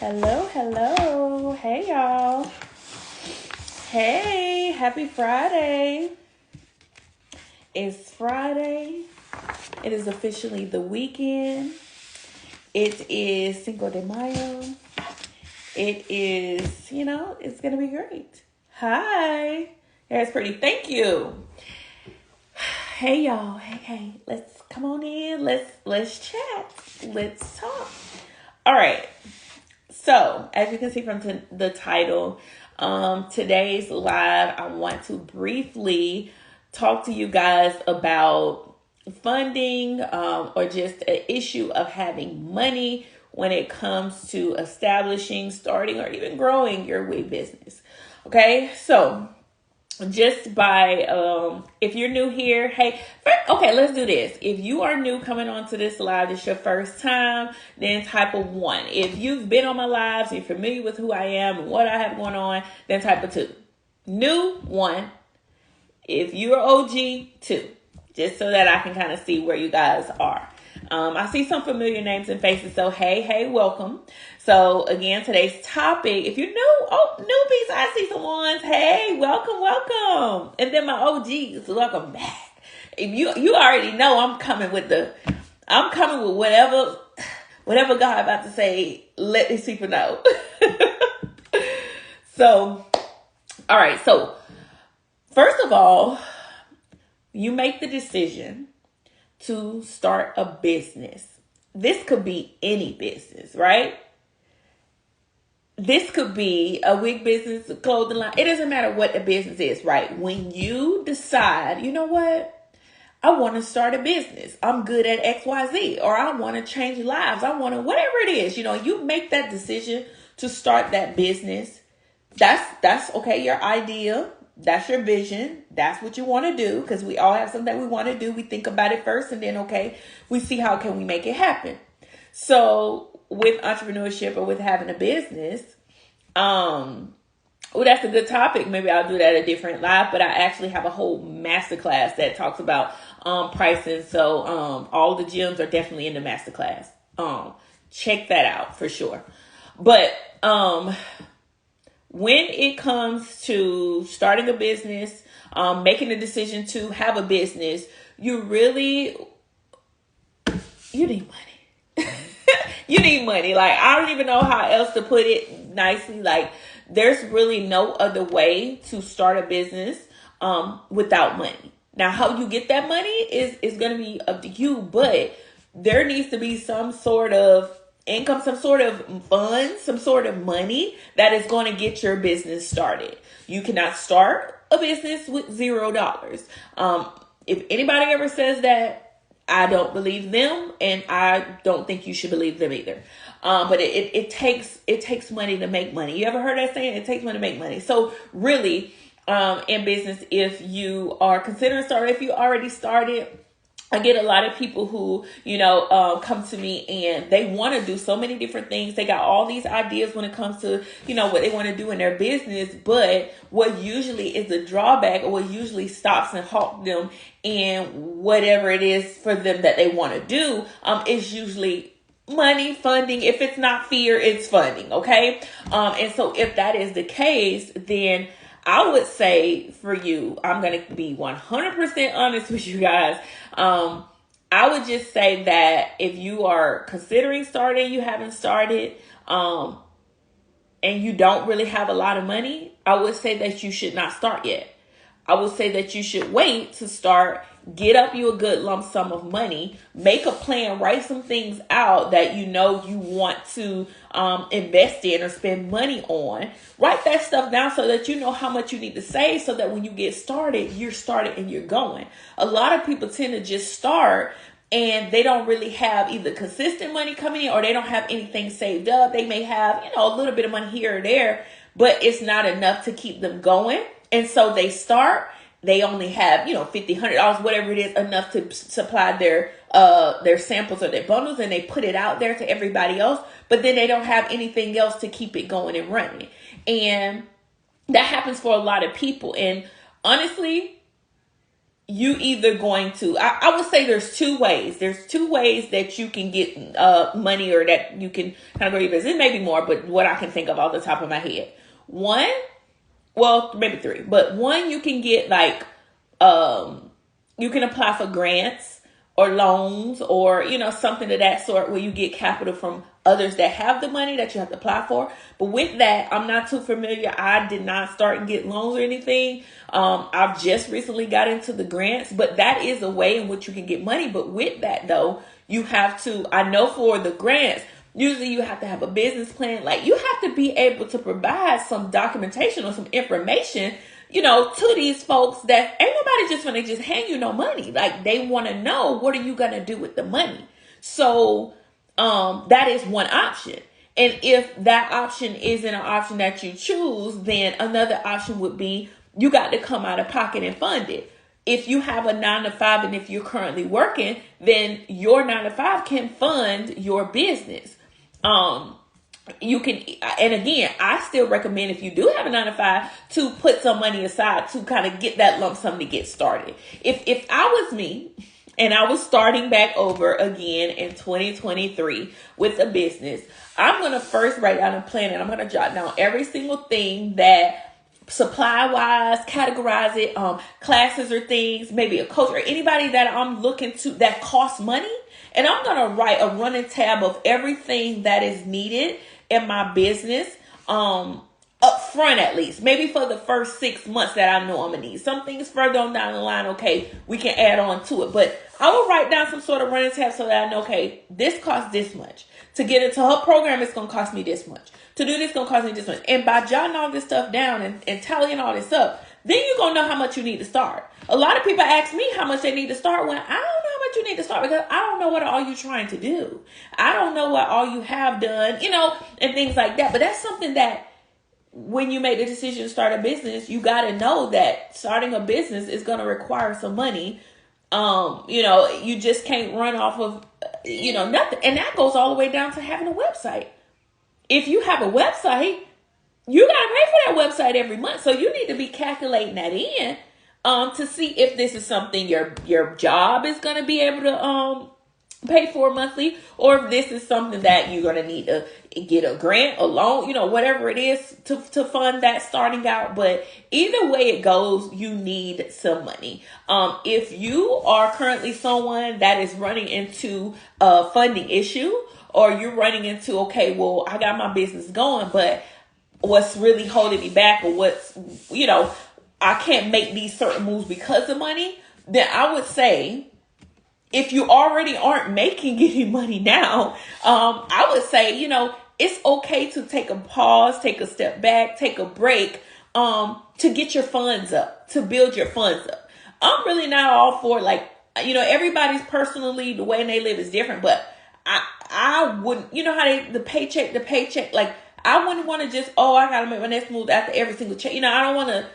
Hello, hello. Hey, y'all. Hey, happy Friday. It's Friday. It is officially the weekend. It is Cinco de Mayo. It is, it's going to be great. Hi. That's pretty. Thank you. Hey, y'all. Hey. Let's come on in. Let's chat. Let's talk. All right. So, as you can see from the title, today's live, I want to briefly talk to you guys about funding or just an issue of having money when it comes to establishing, starting, or even growing your wig business. Okay, so just by if you're new here, okay, let's do this. If you are new coming onto this live, it's your first time, then type of 1. If you've been on my lives, you're familiar with who I am and what I have going on, then type of 2. New, 1. If you're OG, 2. Just so that I can kind of see where you guys are. I see some familiar names and faces, so hey, welcome. So again, today's topic, if you're new, newbies, I see some ones. Hey, welcome. And then my OGs, welcome back. If you already know, I'm coming with whatever God about to say, let these people know. So, all right, so first of all, you make the decision to start a business. This could be any business, right? This could be a wig business, a clothing line. It doesn't matter what the business is, right? When you decide, you know what? I want to start a business. I'm good at XYZ, or I want to change lives. I want to, whatever it is, you make that decision to start that business. That's okay. Your idea. That's your vision. That's what you want to do, because we all have something that we want to do. We think about it first, and then, okay, we see how can we make it happen. So with entrepreneurship or with having a business, that's a good topic. Maybe I'll do that a different live, but I actually have a whole masterclass that talks about pricing. So all the gems are definitely in the masterclass. Check that out for sure. But when it comes to starting a business, making a decision to have a business, you need money. You need money. Like, I don't even know how else to put it nicely. Like, there's really no other way to start a business without money. Now, how you get that money is going to be up to you, but there needs to be some sort of income, some sort of funds, some sort of money that is going to get your business started. You cannot start a business with $0. If anybody ever says that, I don't believe them, and I don't think you should believe them either. But it takes money to make money. You ever heard that saying? It takes money to make money. So really, in business, if you are considering starting, if you already started, I get a lot of people who, come to me and they want to do so many different things. They got all these ideas when it comes to, what they want to do in their business. But what usually is a drawback, or what usually stops and halts them in whatever it is for them that they want to do, is usually money, funding. If it's not fear, it's funding. Okay. And so if that is the case, then I would say for you, I'm going to be 100% honest with you guys. I would just say that if you are considering starting, you haven't started, and you don't really have a lot of money, I would say that you should not start yet. I would say that you should wait to start, get up you a good lump sum of money, make a plan, write some things out that you want to invest in or spend money on. Write that stuff down so that you know how much you need to save, so that when you get started, you're started and you're going. A lot of people tend to just start and they don't really have either consistent money coming in, or they don't have anything saved up. They may have, a little bit of money here or there, but it's not enough to keep them going. And so they start, they only have, $50, $100, whatever it is, enough to supply their samples or their bundles, and they put it out there to everybody else, but then they don't have anything else to keep it going and running. And that happens for a lot of people. And honestly, you either going to, I would say there's two ways. There's two ways that you can get money, or that you can kind of grow your business. It may be more, but what I can think of off the top of my head. One, well, maybe three, but one, you can get like, you can apply for grants or loans, or, you know, something of that sort, where you get capital from others that have the money that you have to apply for. But with that, I'm not too familiar. I did not start and get loans or anything. I've just recently got into the grants, but that is a way in which you can get money. But with that though, you have to, I know for the grants, usually you have to have a business plan. Like, you have to be able to provide some documentation or some information, you know, to these folks that ain't nobody just gonna just hand you no money. Like, they want to know, what are you gonna do with the money? So that is one option. And if that option isn't an option that you choose, then another option would be you got to come out of pocket and fund it. If you have a 9-to-5 and if you're currently working, then your 9-to-5 can fund your business. You can, and again, I still recommend, if you do have a 9-to-5, to put some money aside to kind of get that lump sum to get started. If I was me, and I was starting back over again in 2023 with a business, I'm going to first write down a plan, and I'm going to jot down every single thing that, supply wise, categorize it, classes or things, maybe a coach or anybody that I'm looking to that costs money. And I'm going to write a running tab of everything that is needed in my business, up front, at least, maybe for the first 6 months that I know I'm gonna need. Some things further on down the line, okay, we can add on to it. But I will write down some sort of running tab so that I know, okay, this costs this much. To get into her program, it's gonna cost me this much. To do this, gonna cost me this much. And by jotting all this stuff down and tallying all this up, then you're gonna know how much you need to start. A lot of people ask me how much they need to start when I don't know how much you need to start, because I don't know what all you're trying to do. I don't know what all you have done, you know, and things like that. But that's something that, when you make the decision to start a business, you got to know that starting a business is going to require some money. You know, you just can't run off of, you know, nothing. And that goes all the way down to having a website. If you have a website, you got to pay for that website every month. So you need to be calculating that in, to see if this is something your job is going to be able to, pay for monthly, or if this is something that you're going to need to get a grant, a loan, you know, whatever it is to fund that starting out. But either way it goes, you need some money. If you are currently someone that is running into a funding issue, or you're running into, okay, well, I got my business going, but what's really holding me back, or what's, you know, I can't make these certain moves because of money, then I would say, if you already aren't making any money now, I would say, you know, it's okay to take a pause, take a step back, take a break, to get your funds up, to build your funds up. I'm really not all for, like, you know, everybody's personally, the way they live is different, but I wouldn't, you know how the paycheck, like, I wouldn't want to just, oh, I got to make my next move after every single check. You know, I don't want to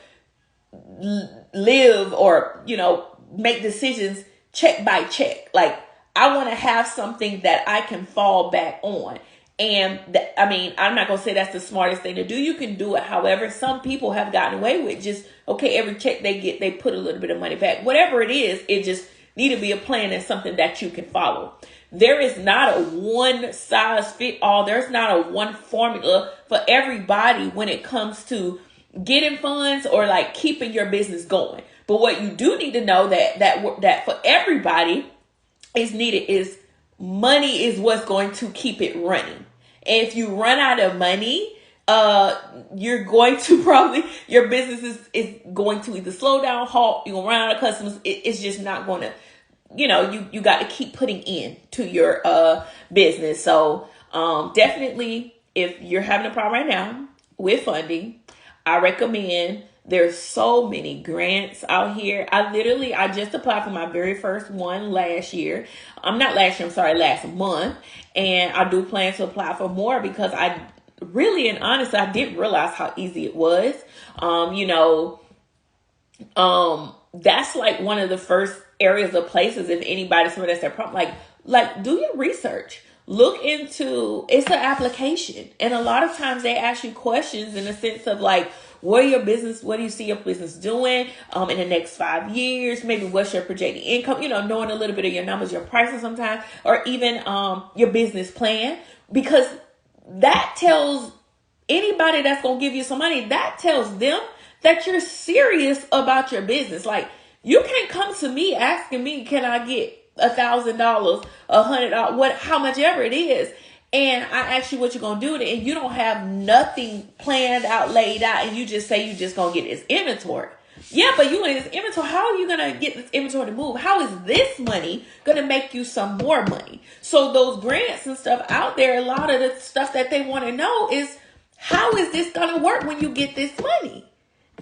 live or, you know, make decisions check by check. Like, I want to have something that I can fall back on. And I mean, I'm not going to say that's the smartest thing to do. You can do it. However, some people have gotten away with just, okay, every check they get, they put a little bit of money back. Whatever it is, it just need to be a plan and something that you can follow. There is not a one size fit all. There's not a one formula for everybody when it comes to getting funds or like keeping your business going. But what you do need to know that for everybody is needed is money is what's going to keep it running. And if you run out of money, you're going to probably, your business is going to either slow down, halt, you're going to run out of customers. It's just not going to, you know, you got to keep putting in to your business. So definitely, if you're having a problem right now with funding, I recommend, there's so many grants out here. I just applied for my very first one last month. And I do plan to apply for more because I really and honestly, I didn't realize how easy it was. That's like one of the first areas of places, if anybody's somebody that's their problem, like do your research. Look into, it's an application. And a lot of times they ask you questions in the sense of like, what do you see your business doing in the next 5 years? Maybe what's your projected income, knowing a little bit of your numbers, your prices sometimes, or even your business plan, because that tells anybody that's going to give you some money, that tells them that you're serious about your business. Like, you can't come to me asking me, can I get $1,000, $100, how much ever it is, and I ask you what you're gonna do with it, and you don't have nothing planned out, laid out, and you just say you just gonna get this inventory. Yeah, but you in this inventory, how are you gonna get this inventory to move? How is this money gonna make you some more money? So those grants and stuff out there, a lot of the stuff that they want to know is, how is this gonna work when you get this money?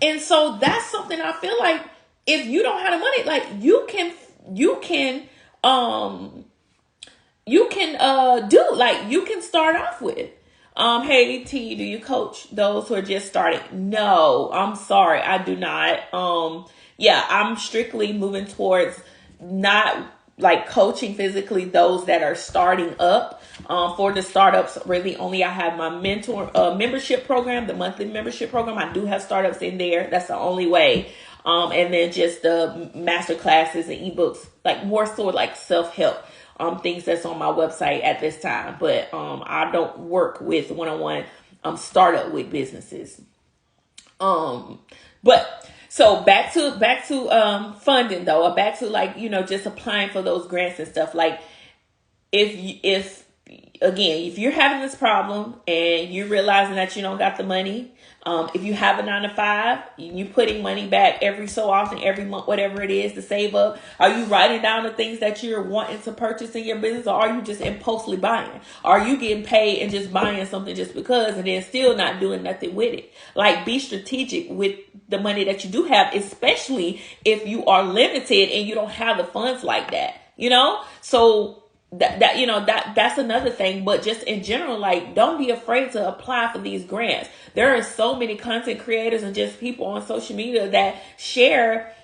And so that's something I feel like, if you don't have the money, like, you can do, like, you can start off with, hey T, do you coach those who are just starting? No, I'm sorry, I do not. Yeah, I'm strictly moving towards not like coaching physically those that are starting up. For the startups, really only I have my membership program, the monthly membership program. I do have startups in there. That's the only way. And then just the master classes and ebooks, like more so like self-help things that's on my website at this time. But I don't work with one-on-one startup with businesses. But so back to funding though, or back to, like, just applying for those grants and stuff. Like, if you're having this problem and you're realizing that you don't got the money, if you have a 9-to-5, you putting money back every so often, every month, whatever it is, to save up. Are you writing down the things that you're wanting to purchase in your business, or are you just impulsively buying? Are you getting paid and just buying something just because, and then still not doing nothing with it? Like, be strategic with the money that you do have, especially if you are limited and you don't have the funds like that, So that's another thing. But just in general, like, don't be afraid to apply for these grants. There are so many content creators and just people on social media that share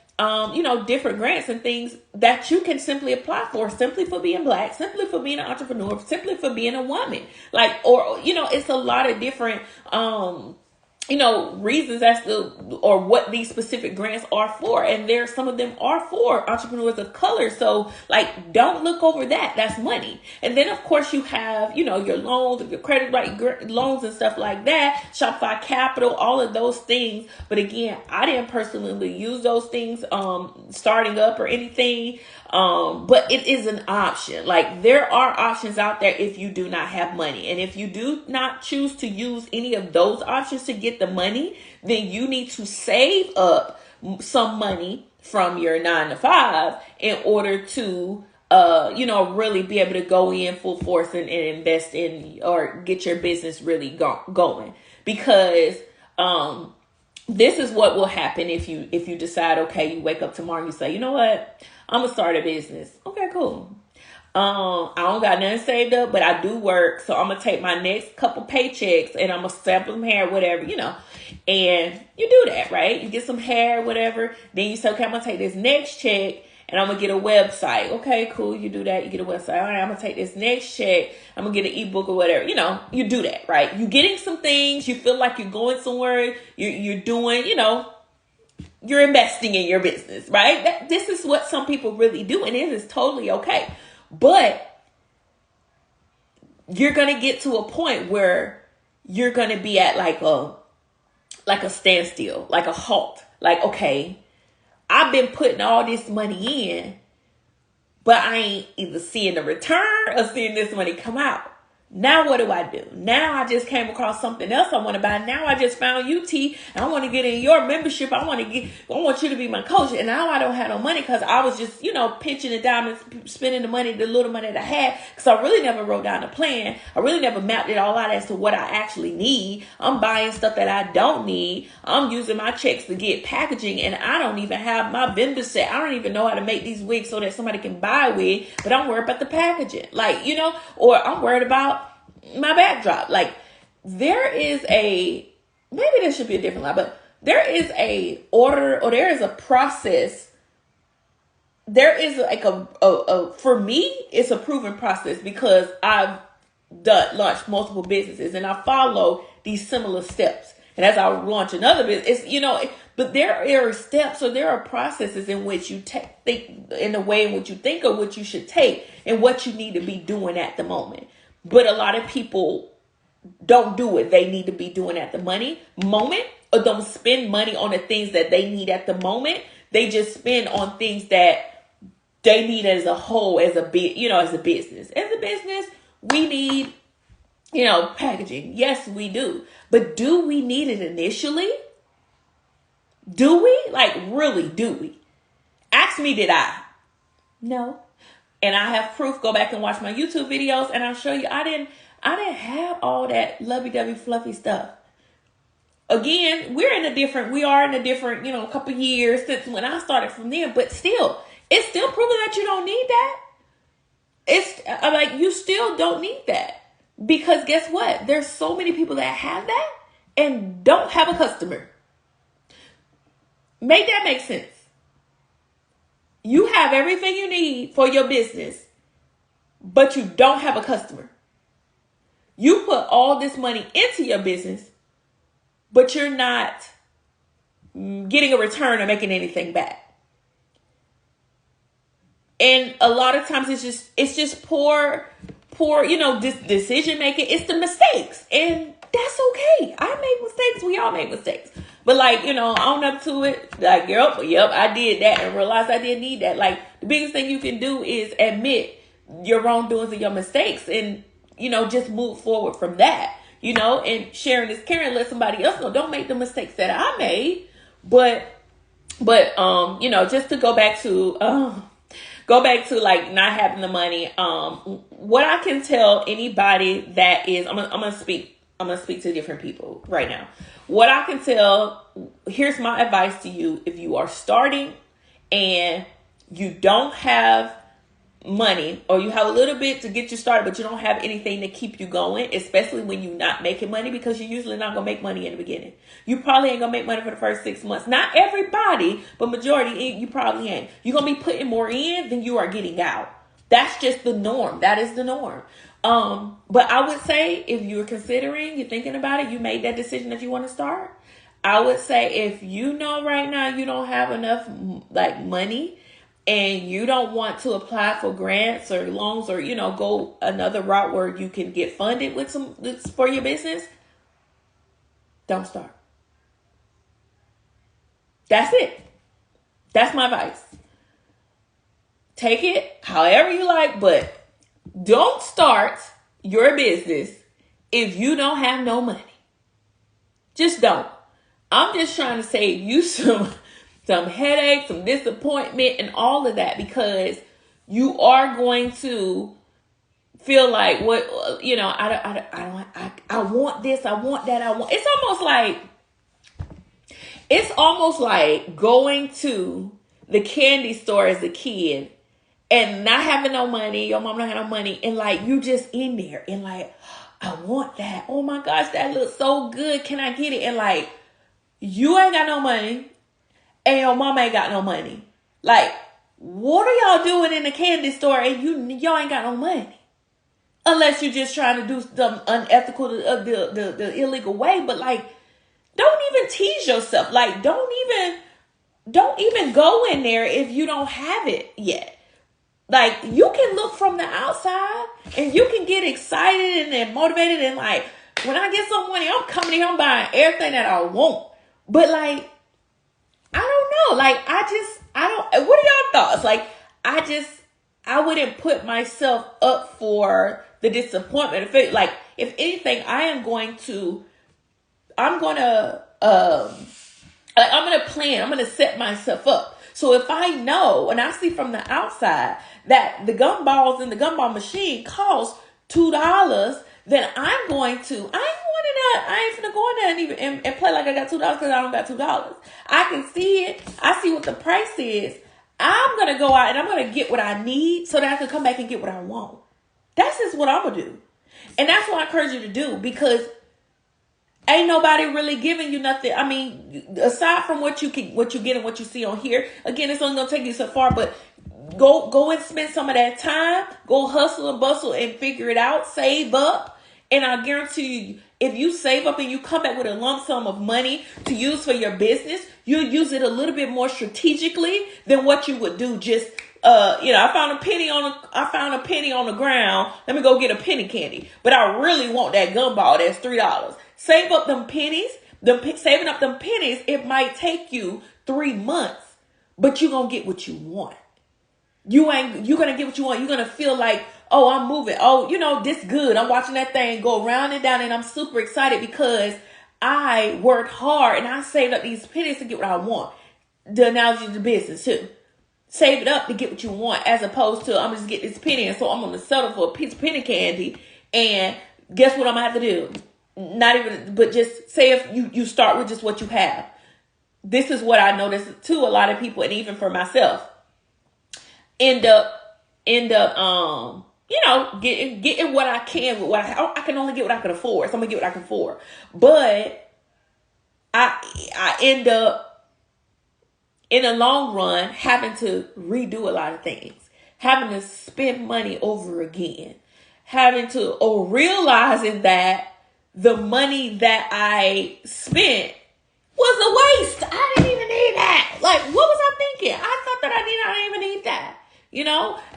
different grants and things that you can simply apply for, simply for being Black, simply for being an entrepreneur, simply for being a woman. Like, or it's a lot of different reasons as to, or what these specific grants are for. And some of them are for entrepreneurs of color. So, like, don't look over that. That's money. And then, of course, you have, your loans, your credit loans and stuff like that, Shopify Capital, all of those things. But again, I didn't personally use those things, starting up or anything. But it is an option. Like, there are options out there if you do not have money. And if you do not choose to use any of those options to get the money, then you need to save up some money from your 9-to-5 in order to, really be able to go in full force and invest in, or get your business really going. Because, this is what will happen if you decide, okay, you wake up tomorrow and you say, you know what, I'm gonna start a business. Okay, cool. I don't got nothing saved up, but I do work, so I'm gonna take my next couple paychecks and I'm gonna sample some hair, whatever, and you do that, right? You get some hair, whatever. Then you say, okay, I'm gonna take this next check and I'm gonna get a website. Okay, cool. You do that. You get a website. All right, I'm gonna take this next check. I'm gonna get an ebook or whatever. You do that, right? You're getting some things. You feel like you're going somewhere. You're doing, you're investing in your business, right? This is what some people really do, and it is totally okay. But you're going to get to a point where you're going to be at like a standstill, like a halt. Like, okay, I've been putting all this money in, but I ain't either seeing the return or seeing this money come out. Now what do I do? Now I just came across something else I want to buy. Now I just found UT and I want to get in your membership. I want you to be my coach. And now I don't have no money because I was just, pinching it down and spending the little money that I had. Because I really never wrote down a plan. I really never mapped it all out as to what I actually need. I'm buying stuff that I don't need. I'm using my checks to get packaging and I don't even have my vendor set. I don't even know how to make these wigs so that somebody can buy a wig, but I'm worried about the packaging. Like, or I'm worried about my backdrop. Like, there is maybe this should be a different line, but there is a order, or there is a process. There is like for me, it's a proven process because I've launched multiple businesses and I follow these similar steps. And as I launch another business, it's, but there are steps, or there are processes in which you think, in the way in which you think of what you should take and what you need to be doing at the moment. But a lot of people don't do what they need to be doing at the moment, or don't spend money on the things that they need at the moment. They just spend on things that they need as a whole, as a business. As a business, we need, packaging. Yes, we do. But do we need it initially? Do we? Like, really, do we? Ask me, did I? No. And I have proof. Go back and watch my YouTube videos and I'll show you I didn't have all that lovey-dovey fluffy stuff. Again, we are in a different, couple years since when I started from there, but still, it's still proving that you don't need that. It's like, you still don't need that, because guess what? There's so many people that have that and don't have a customer. Make that make sense. You have everything you need for your business, but you don't have a customer. You put all this money into your business, but you're not getting a return or making anything back. And a lot of times it's just poor, decision making. It's the mistakes, and that's okay. I make mistakes. We all make mistakes. But own up to it. Like, yep, I did that and realized I didn't need that. Like, the biggest thing you can do is admit your wrongdoings and your mistakes, and just move forward from that. And sharing is caring. Let somebody else know. Don't make the mistakes that I made. But just to go back to like not having the money. What I can tell anybody that is, I'm gonna speak to different people right now. What I can tell, here's my advice to you. If you are starting and you don't have money, or you have a little bit to get you started, but you don't have anything to keep you going, especially when you're not making money, because you're usually not going to make money in the beginning. You probably ain't going to make money for the first 6 months. Not everybody, but majority, you probably ain't. You're going to be putting more in than you are getting out. That's just the norm. That is the norm. But I would say, if you're considering, you're thinking about it, you made that decision that you want to start, I would say, if you know right now you don't have enough money, and you don't want to apply for grants or loans, or go another route where you can get funded with for your business, don't start. That's it. That's my advice. Take it however you like, but don't start your business if you don't have no money. Just don't. I'm just trying to save you some headaches, some disappointment, and all of that, because you are going to feel like, I want this, I want that, it's almost like going to the candy store as a kid and not having no money, your mom don't have no money, and you just in there and I want that. Oh my gosh, that looks so good. Can I get it? And you ain't got no money. And your mama ain't got no money. What are y'all doing in the candy store and y'all ain't got no money? Unless you're just trying to do some unethical, the illegal way. But don't even tease yourself. Don't even go in there if you don't have it yet. You can look from the outside and you can get excited and motivated and when I get some money, I'm coming here, I'm buying everything that I want. But I don't know. What are y'all thoughts? I wouldn't put myself up for the disappointment. If anything, I'm going to plan. I'm going to set myself up. So if I know, and I see from the outside that the gumballs in the gumball machine cost $2, then I ain't going to go in there and play like I got $2 because I don't got $2. I can see it. I see what the price is. I'm going to go out and I'm going to get what I need so that I can come back and get what I want. That's just what I'm going to do. And that's what I encourage you to do, because ain't nobody really giving you nothing. I mean, aside from what you get and what you see on here, again, it's only going to take you so far, but go and spend some of that time. Go hustle and bustle and figure it out. Save up. And I guarantee you, if you save up and you come back with a lump sum of money to use for your business, you'll use it a little bit more strategically than what you would do just I found a penny on the ground. Let me go get a penny candy. But I really want that gumball that's $3. Save up them pennies. Saving up them pennies, it might take you 3 months, but you're gonna get what you want. You're gonna get what you want. You're gonna feel like, oh, I'm moving. Oh, this good. I'm watching that thing go round and down, and I'm super excited because I worked hard and I saved up these pennies to get what I want. The analogy of the business too. Save it up to get what you want, as opposed to I'm just get this penny, and so I'm gonna settle for a piece of penny candy. And guess what I'm gonna have to do? Not even, but just say if you start with just what you have. This is what I noticed too. A lot of people, and even for myself, end up getting what I can with what I can only get what I can afford. So I'm gonna get what I can afford, but I end up in the long run having to redo a lot of things, having to spend money over again, or realizing that the money that I spent was a waste. I didn't even need that. Like, what was I thinking? I thought that I didn't even need that.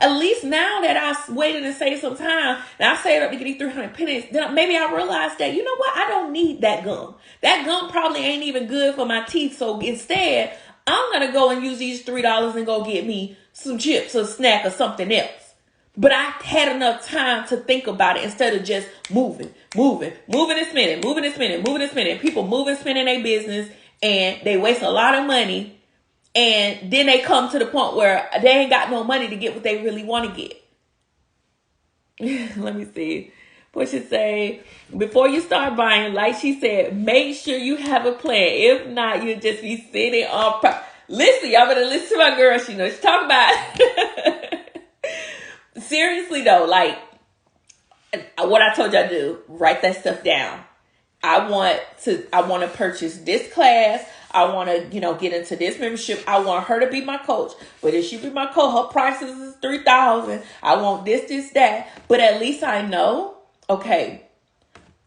At least now that I waited and saved some time, and I saved up to get these 300 pennies, then maybe I realized that, I don't need that gum. That gum probably ain't even good for my teeth. So instead, I'm going to go and use these $3 and go get me some chips or snack or something else. But I had enough time to think about it instead of just moving and spending. People moving, spending their business, and they waste a lot of money. And then they come to the point where they ain't got no money to get what they really want to get. Let me see. What she say? Before you start buying, like she said, make sure you have a plan. If not, you'll just be sitting on. Listen, y'all better listen to my girl. She knows she's talking about. Seriously though, like what I told y'all to do, write that stuff down. I want to purchase this class. I want to, get into this membership. I want her to be my coach. But if she be my coach, her prices is $3,000. I want this, that. But at least I know, okay,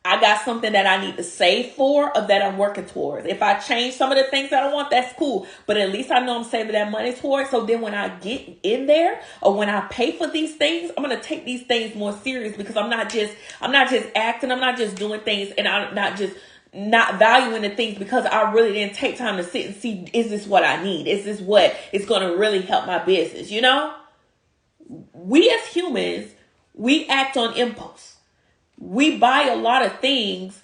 I got something that I need to save for, or that I'm working towards. If I change some of the things that I want, that's cool. But at least I know I'm saving that money towards. So then when I get in there, or when I pay for these things, I'm going to take these things more serious, because I'm not just acting. I'm not just doing things, and I'm not valuing the things because I really didn't take time to sit and see, is this what I need? Is this what is going to really help my business? We as humans, we act on impulse. We buy a lot of things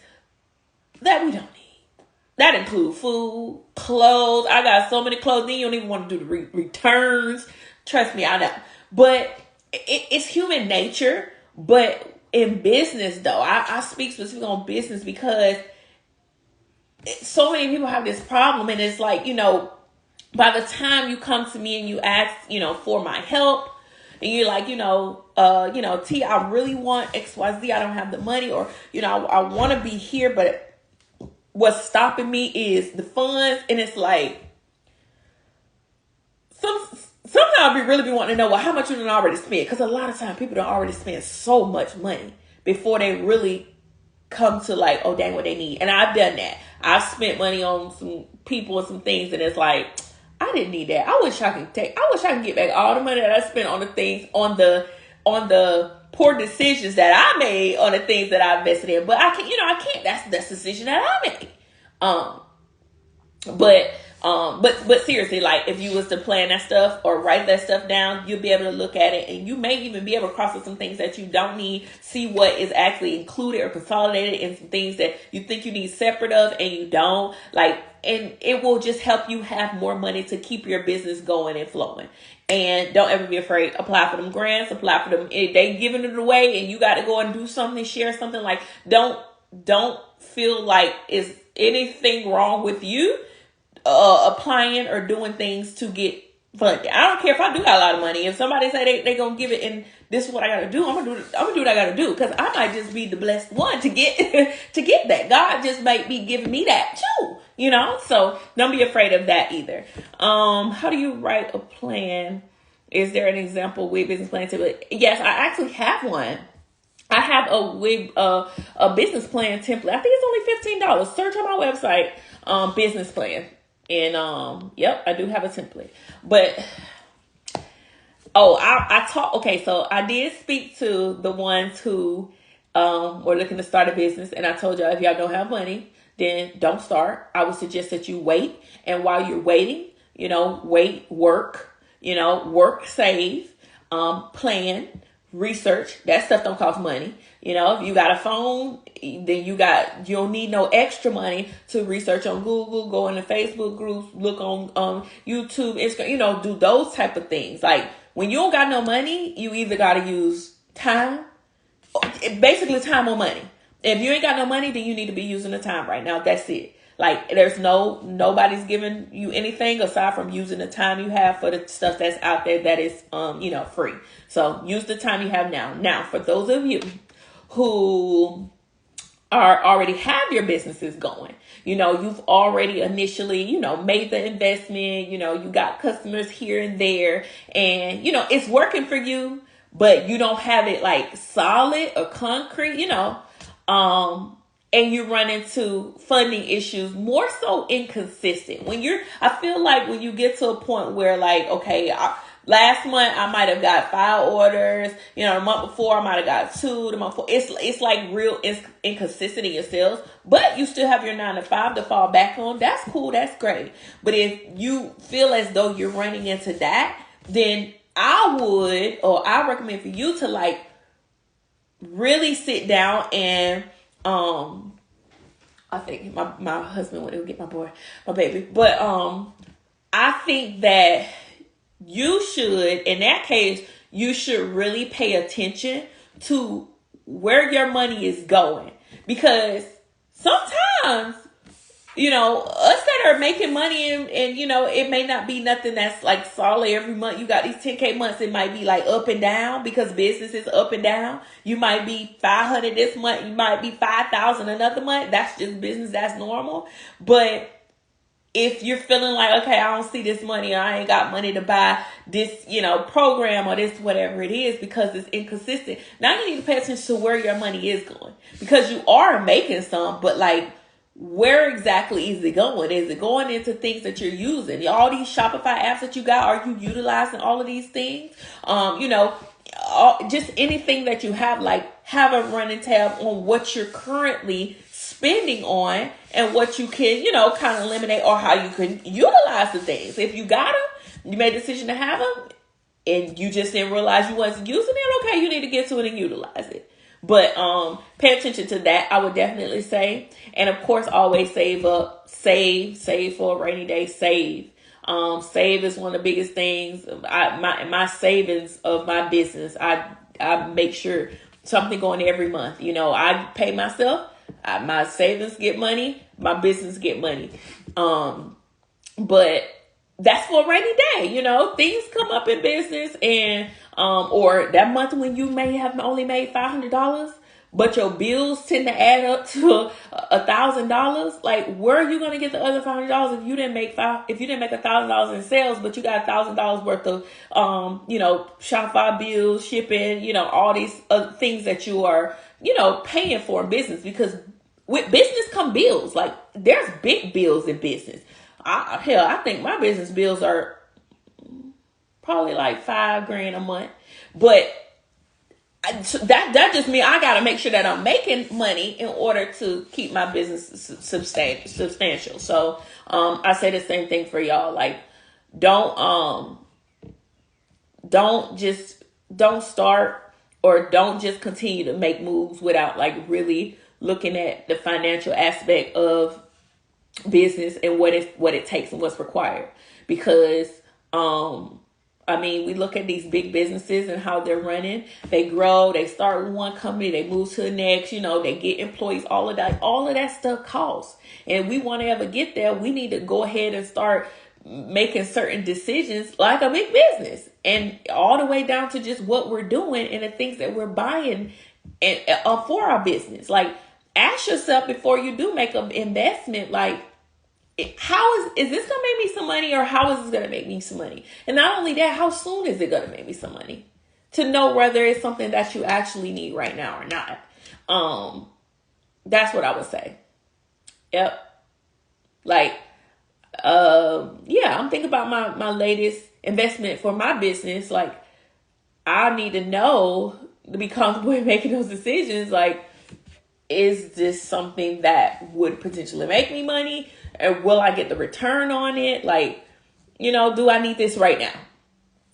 that we don't need. That include food, clothes. I got so many clothes, then you don't even want to do the returns. Trust me, I know. But it's human nature. But in business, though, I speak specifically on business because so many people have this problem. And it's like, by the time you come to me and you ask, for my help, and you're like, T, I really want XYZ. I don't have the money, or, I want to be here, but what's stopping me is the funds. And it's like, sometimes we really be wanting to know, well, how much you done already spent? Because a lot of times people don't already spend so much money before they really come to like, oh, dang, what they need. And I've done that. I've spent money on some people and some things, and it's like, I didn't need that. I wish I can get back all the money that I spent on the things, on the poor decisions that I made, on the things that I invested in. But I can't. That's the decision that I made. But seriously, like if you was to plan that stuff or write that stuff down, you'll be able to look at it, and you may even be able to cross out some things that you don't need, see what is actually included or consolidated, and some things that you think you need separate of and you don't like. And it will just help you have more money to keep your business going and flowing. And don't ever be afraid. Apply for them grants. Apply for them. If they giving it away and you got to go and do something, share something. Like don't feel like is anything wrong with you applying or doing things to get funded. I don't care if I do got a lot of money. If somebody say they gonna give it and this is what I gotta do, I'm gonna do what I gotta do, because I might just be the blessed one to get to get that. God just might be giving me that too, so don't be afraid of that either. How do you write a plan? Is there an example with business plan? Yes, I actually have one. I have a business plan template. I think it's only $15. Search on my website, business plan. And yep, I do have a template. But I talk. Okay, so I did speak to the ones who were looking to start a business, and I told y'all if y'all don't have money, then don't start. I would suggest that you wait, and while you're waiting, work, save, plan, research. That stuff don't cost money. If you got a phone, then you don't need no extra money to research on Google, go into Facebook groups, look on YouTube, Instagram, do those type of things. Like when you don't got no money, you either got to use time, basically time or money. If you ain't got no money, then you need to be using the time right now. That's it. Like there's nobody's giving you anything aside from using the time you have for the stuff that's out there that is free. So use the time you have now. Now, for those of you who already have your businesses going, you've already initially, made the investment, you got customers here and there, and it's working for you, but you don't have it like solid or concrete, and you run into funding issues, more so inconsistent. I feel like when you get to a point where like, okay, last month I might have got 5 orders, the month before I might have got 2, the month before, it's like real inconsistency in sales, but you still have your 9 to 5 to fall back on. That's cool. That's great. But if you feel as though you're running into that, then I recommend for you to like really sit down and, I think my husband went to get my baby. But I think that you should, in that case, you should really pay attention to where your money is going. Because sometimes, us that are making money and it may not be nothing that's like solid every month. You got these 10K months. It might be like up and down because business is up and down. You might be 500 this month. You might be 5,000 another month. That's just business. That's normal. But if you're feeling like, okay, I don't see this money, or I ain't got money to buy this, program or this, whatever it is, because it's inconsistent. Now you need to pay attention to where your money is going, because you are making some, but like, where exactly is it going? Is it going into things that you're using? All these Shopify apps that you got, are you utilizing all of these things? Just anything that you have, like have a running tab on what you're currently spending on and what you can, kind of eliminate, or how you can utilize the things. If you got them, you made a decision to have them and you just didn't realize you wasn't using it. Okay, you need to get to it and utilize it. But pay attention to that, I would definitely say. And of course, always save up, save for a rainy day, save. Save is one of the biggest things. My savings of my business, I make sure something going every month. I pay myself, my savings get money, my business get money. But that's for a rainy day. Things come up in business, and or that month when you may have only made $500, but your bills tend to add up to $1,000. Like, where are you going to get the other $500 if you didn't make $1,000 in sales, but you got $1,000 worth of Shopify bills, shipping, all these other things that you are paying for in business? Because with business come bills. Like, there's big bills in business. I think my business bills are probably like $5,000 a month, but that just means I got to make sure that I'm making money in order to keep my business substantial. So, I say the same thing for y'all. Like, don't start, or don't just continue to make moves without like really looking at the financial aspect of business and what it takes and what's required. Because, we look at these big businesses and how they're running. They grow, they start with one company, they move to the next, they get employees, all of that stuff costs. And we want to ever get there, we need to go ahead and start making certain decisions like a big business, and all the way down to just what we're doing and the things that we're buying and for our business. Like, ask yourself before you do make an investment, like, how is this gonna make me some money, or how is this gonna make me some money? And not only that, how soon is it gonna make me some money? to know whether it's something that you actually need right now or not. That's what I would say. Yep. Like, yeah, I'm thinking about my latest investment for my business. Like, I need to know to be comfortable in making those decisions. Like, is this something that would potentially make me money? Or will I get the return on it? Like, do I need this right now?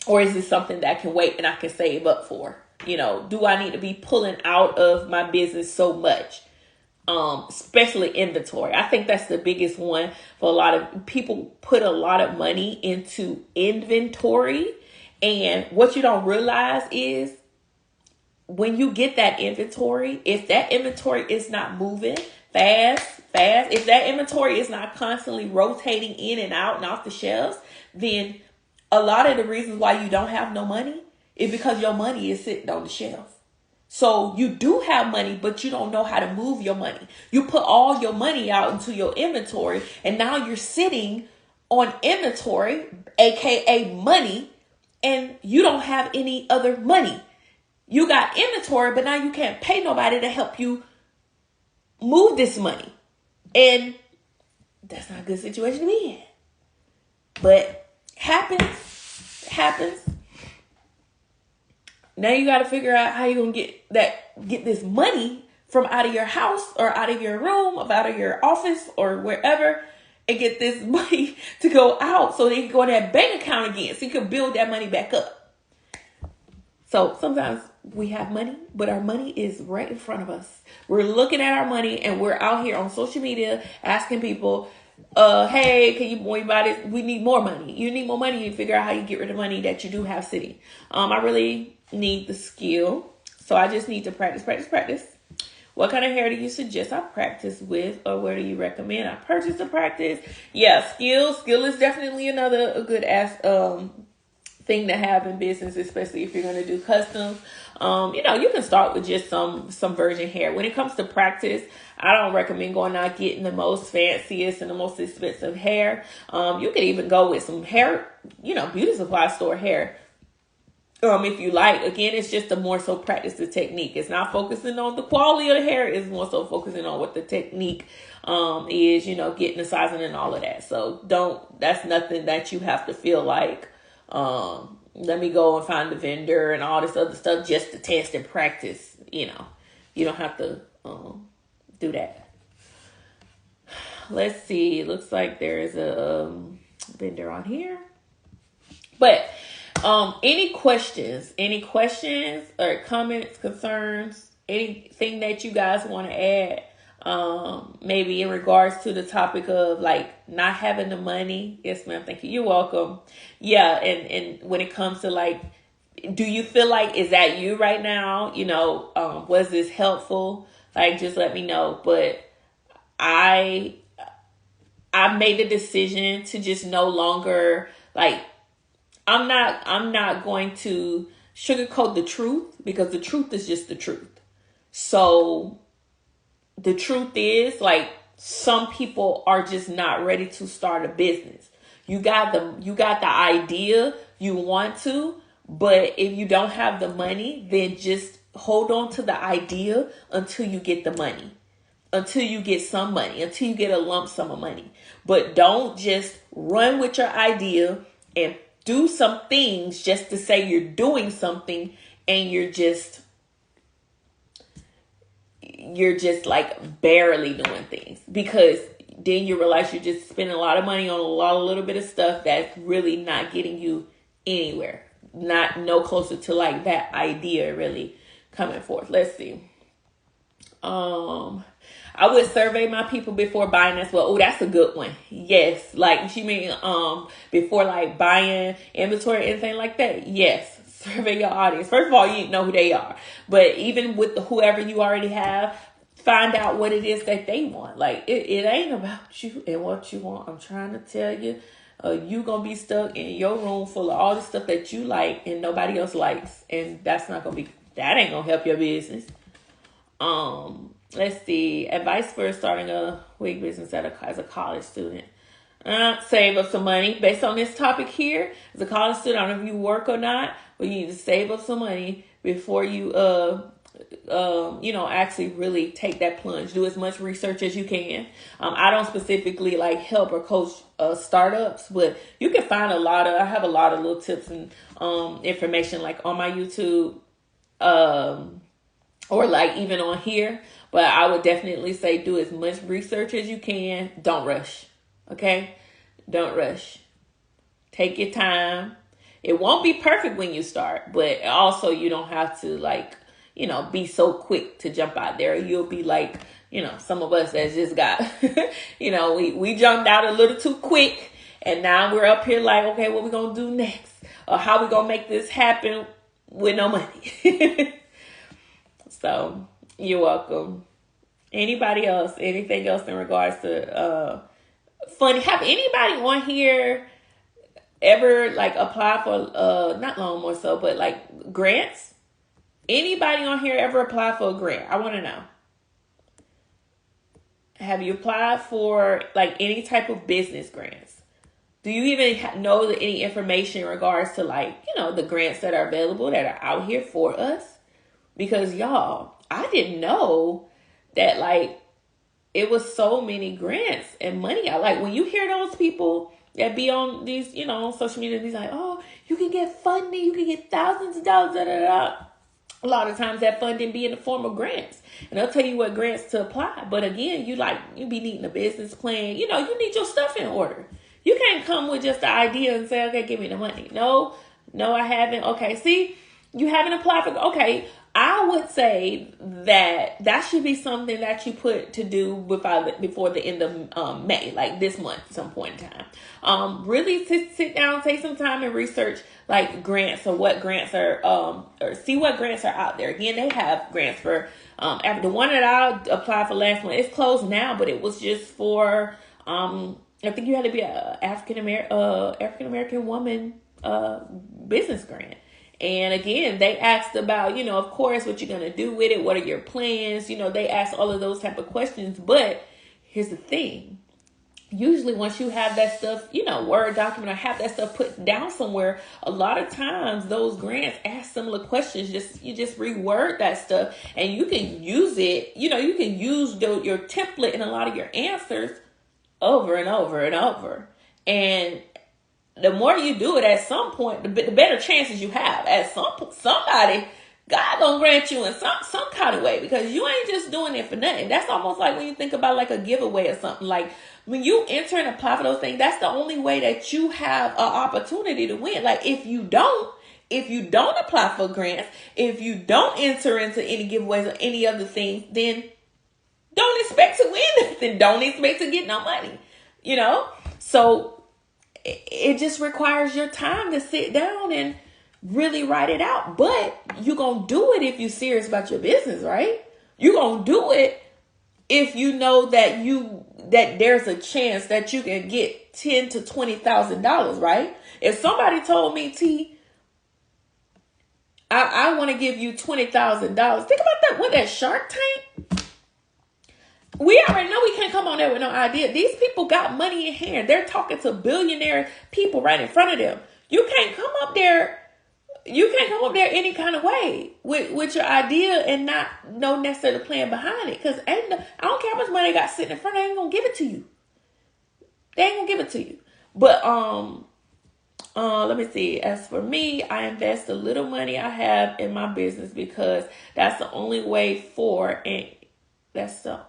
Or is this something that can wait and I can save up for? Do I need to be pulling out of my business so much? Especially inventory. I think that's the biggest one for a lot of people. Put a lot of money into inventory. And what you don't realize is when you get that inventory, if that inventory is not moving fast, if that inventory is not constantly rotating in and out and off the shelves, then a lot of the reasons why you don't have no money is because your money is sitting on the shelf. So you do have money, but you don't know how to move your money. You put all your money out into your inventory, and now you're sitting on inventory, aka money, and you don't have any other money. You got inventory, but now you can't pay nobody to help you move this money. And that's not a good situation to be in. But happens. Now you got to figure out how you're going to get this money from out of your house or out of your room or out of your office or wherever, and get this money to go out so they can go in that bank account again so you can build that money back up. So sometimes we have money, but our money is right in front of us. We're looking at our money and we're out here on social media asking people, hey, can you buy this? We need more money. You need more money. You figure out how you get rid of money that you do have sitting. I really need the skill. So I just need to practice. What kind of hair do you suggest I practice with, or where do you recommend I purchase to practice? Yeah, skill is definitely a good thing to have in business, especially if you're going to do customs. You can start with just some virgin hair. When it comes to practice, I don't recommend going out getting the most fanciest and the most expensive hair. You could even go with some hair, beauty supply store hair. If you like. Again, it's just a more so practice the technique. It's not focusing on the quality of the hair. It's more so focusing on what the technique is, getting the sizing and all of that. So that's nothing that you have to feel like, let me go and find the vendor and all this other stuff just to test and practice. You don't have to do that. Let's see. Looks like there is a vendor on here. But any questions or comments, concerns, anything that you guys want to add? Maybe in regards to the topic of like not having the money. Yes, ma'am. Thank you. You're welcome. Yeah. And when it comes to like, do you feel like, is that you right now? Was this helpful? Like, just let me know. But I made the decision to just no longer like, I'm not going to sugarcoat the truth, because the truth is just the truth. So the truth is, like, some people are just not ready to start a business. You got the idea, you want to, but if you don't have the money, then just hold on to the idea until you get the money, until you get some money, until you get a lump sum of money. But don't just run with your idea and do some things just to say you're doing something, and you're just like barely doing things, because then you realize you're just spending a lot of money on a little bit of stuff that's really not getting you anywhere, no closer to like that idea really coming forth. Let's see. I would survey my people before buying as well. Oh, that's a good one. Yes. Like, she mean, before like buying inventory, anything like that. Yes. Survey your audience. First of all, you know who they are. But even with whoever you already have, find out what it is that they want. Like, it ain't about you and what you want. I'm trying to tell you, you gonna be stuck in your room full of all the stuff that you like and nobody else likes. And that ain't gonna help your business. Let's see. Advice for starting a wig business as a college student. Save up some money. Based on this topic here, as a college student, I don't know if you work or not, but you need to save up some money before you actually really take that plunge. Do as much research as you can. I don't specifically like help or coach startups, but you can find I have a lot of little tips and information like on my YouTube, or like even on here. But I would definitely say do as much research as you can. Don't rush. Okay? Don't rush. Take your time. It won't be perfect when you start, but also you don't have to be so quick to jump out there. You'll be like, some of us that just got, we jumped out a little too quick, and now we're up here like, okay, what we gonna do next? Or how we gonna make this happen with no money? So you're welcome. Anybody else? Anything else in regards to funny? Have anybody on here ever apply for not loan more so, but grants? Anybody on here ever apply for a grant? I want to know. Have you applied for any type of business grants? Do you even know any information in regards to the grants that are available that are out here for us? Because y'all, I didn't know that it was so many grants and money. When you hear those people that be on these, on social media, these oh, you can get funding, you can get thousands of dollars, da da da. A lot of times that funding be in the form of grants, and they'll tell you what grants to apply. But again, you be needing a business plan. You need your stuff in order. You can't come with just the idea and say, okay, give me the money. No, I haven't. Okay, see, you haven't applied for, okay. I would say that should be something that you put to do before the end of May, this month, some point in time. Really sit down, take some time and research grants or what grants are, or see what grants are out there. Again, they have grants for, the one that I applied for last month, it's closed now, but it was just for, I think you had to be a African American woman, business grant. And again, they asked about, of course, what you're going to do with it. What are your plans? They asked all of those type of questions. But here's the thing. Usually once you have that stuff, Word document or have that stuff put down somewhere, a lot of times those grants ask similar questions. You just reword that stuff and you can use it. You can use your template in a lot of your answers over and over and over. And the more you do it, at some point, the better chances you have. At somebody, God gonna grant you in some kind of way, because you ain't just doing it for nothing. That's almost like when you think about a giveaway or something. When you enter and apply for those things, that's the only way that you have an opportunity to win. If you don't apply for grants, if you don't enter into any giveaways or any other things, then don't expect to win nothing. Don't expect to get no money. So it just requires your time to sit down and really write it out. But you're going to do it if you're serious about your business, right? You're going to do it if you know that there's a chance that you can get $10,000 to $20,000, right? If somebody told me, T, I want to give you $20,000. Think about that. What, that Shark Tank? We already know we can't come on there with no idea. These people got money in hand. They're talking to billionaire people right in front of them. You can't come up there any kind of way with your idea and not know necessarily the plan behind it. Because I don't care how much money they got sitting in front, they ain't gonna give it to you. They ain't gonna give it to you. But let me see. As for me, I invest a little money I have in my business because that's the only way for, and that's the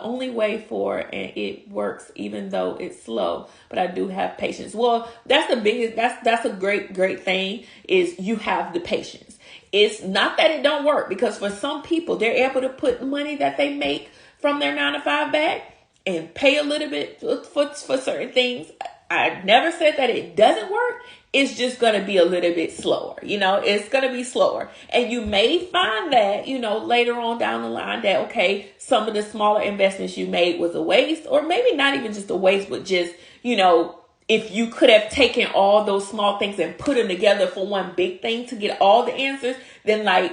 only way for, and it works even though it's slow, but I do have patience. Well, that's the biggest, that's a great thing, is you have the patience. It's not that it don't work, because for some people, they're able to put the money that they make from their 9-to-5 back and pay a little bit for certain things. I never said that it doesn't work. It's just going to be a little bit slower. It's going to be slower. And you may find that, later on down the line that, okay, some of the smaller investments you made was a waste, or maybe not even just a waste, but just, if you could have taken all those small things and put them together for one big thing to get all the answers, then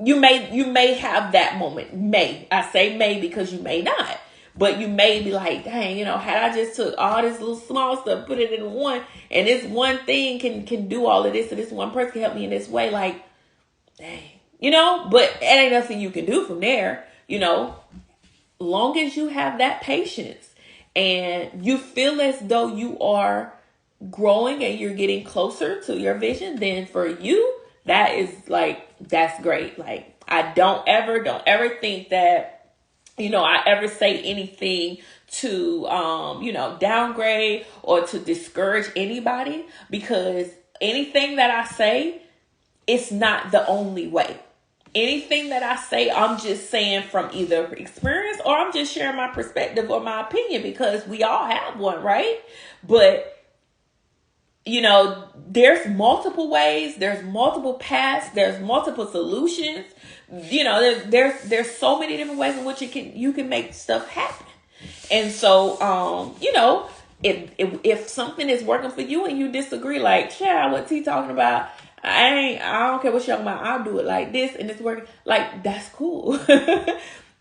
you may have that moment. I say may because you may not. But you may be like, dang, had I just took all this little small stuff, put it in one, and this one thing can do all of this, and this one person can help me in this way, like, dang. But it ain't nothing you can do from there, long as you have that patience and you feel as though you are growing and you're getting closer to your vision, then for you, that's great. Like, I don't ever think that, I ever say anything to, downgrade or to discourage anybody, because anything that I say, it's not the only way. Anything that I say, I'm just saying from either experience, or I'm just sharing my perspective or my opinion, because we all have one, right? But, there's multiple ways, there's multiple paths, there's multiple solutions. There's so many different ways in which you can make stuff happen. And so, if something is working for you and you disagree, like, child, what's he talking about? I don't care what you're talking about. I'll do it like this and it's working. Like, that's cool.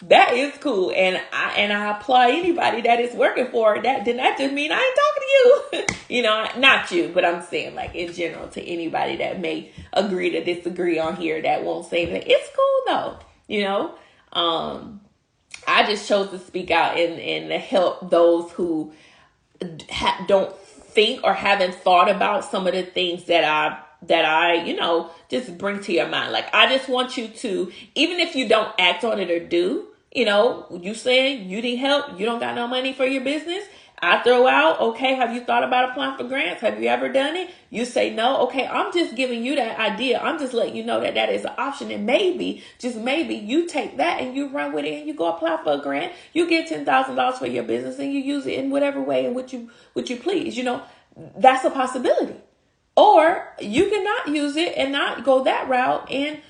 That is cool. And I applaud anybody that is working for that. Then that just mean I ain't talking to you. Not you, but I'm saying, like, in general, to anybody that may agree to disagree on here that won't say that. It's cool though. I just chose to speak out and to help those who don't think or haven't thought about some of the things that I just bring to your mind. Like, I just want you to, even if you don't act on it or do, you saying you need help, you don't got no money for your business, I throw out, okay, have you thought about applying for grants? Have you ever done it? You say no. Okay, I'm just giving you that idea. I'm just letting you know that is an option. And maybe, just maybe, you take that and you run with it and you go apply for a grant. You get $10,000 for your business and you use it in whatever way in which you please. That's a possibility. Or you cannot use it and not go that route and,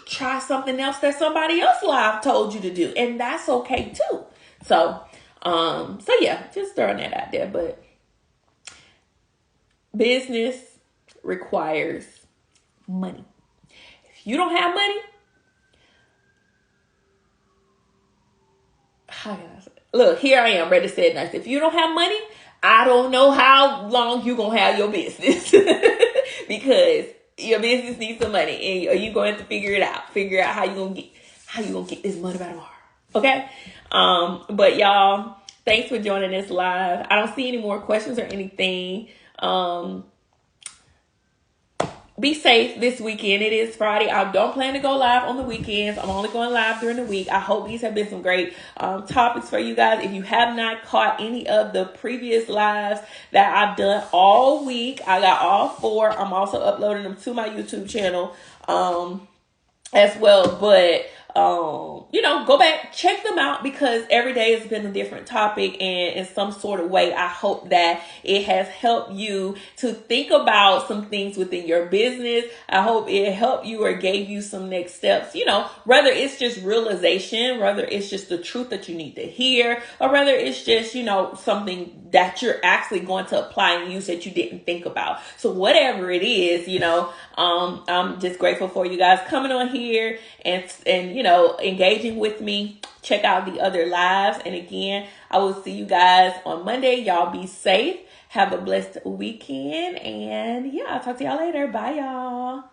try something else that somebody else live told you to do. And that's okay too. So yeah, just throwing that out there. But business requires money. If you don't have money, how can I say? Look, here I am, ready to say it nice. If you don't have money, I don't know how long you gonna have your business because your business needs some money, and you going to figure out how you gonna get this money by tomorrow. Okay. But y'all, thanks for joining this live. I don't see any more questions or anything. Be safe this weekend. It is Friday. I don't plan to go live on the weekends. I'm only going live during the week. I hope these have been some great topics for you guys. If you have not caught any of the previous lives that I've done all week, I got all 4. I'm also uploading them to my YouTube channel as well. But go back, check them out, because every day has been a different topic, and in some sort of way, I hope that it has helped you to think about some things within your business. I hope it helped you or gave you some next steps, whether it's just realization, whether it's just the truth that you need to hear, or whether it's just, something that you're actually going to apply and use that you didn't think about. So whatever it is, I'm just grateful for you guys coming on here and engaging with me. Check out the other lives. And again, I will see you guys on Monday. Y'all be safe. Have a blessed weekend. And yeah, I'll talk to y'all later. Bye, y'all.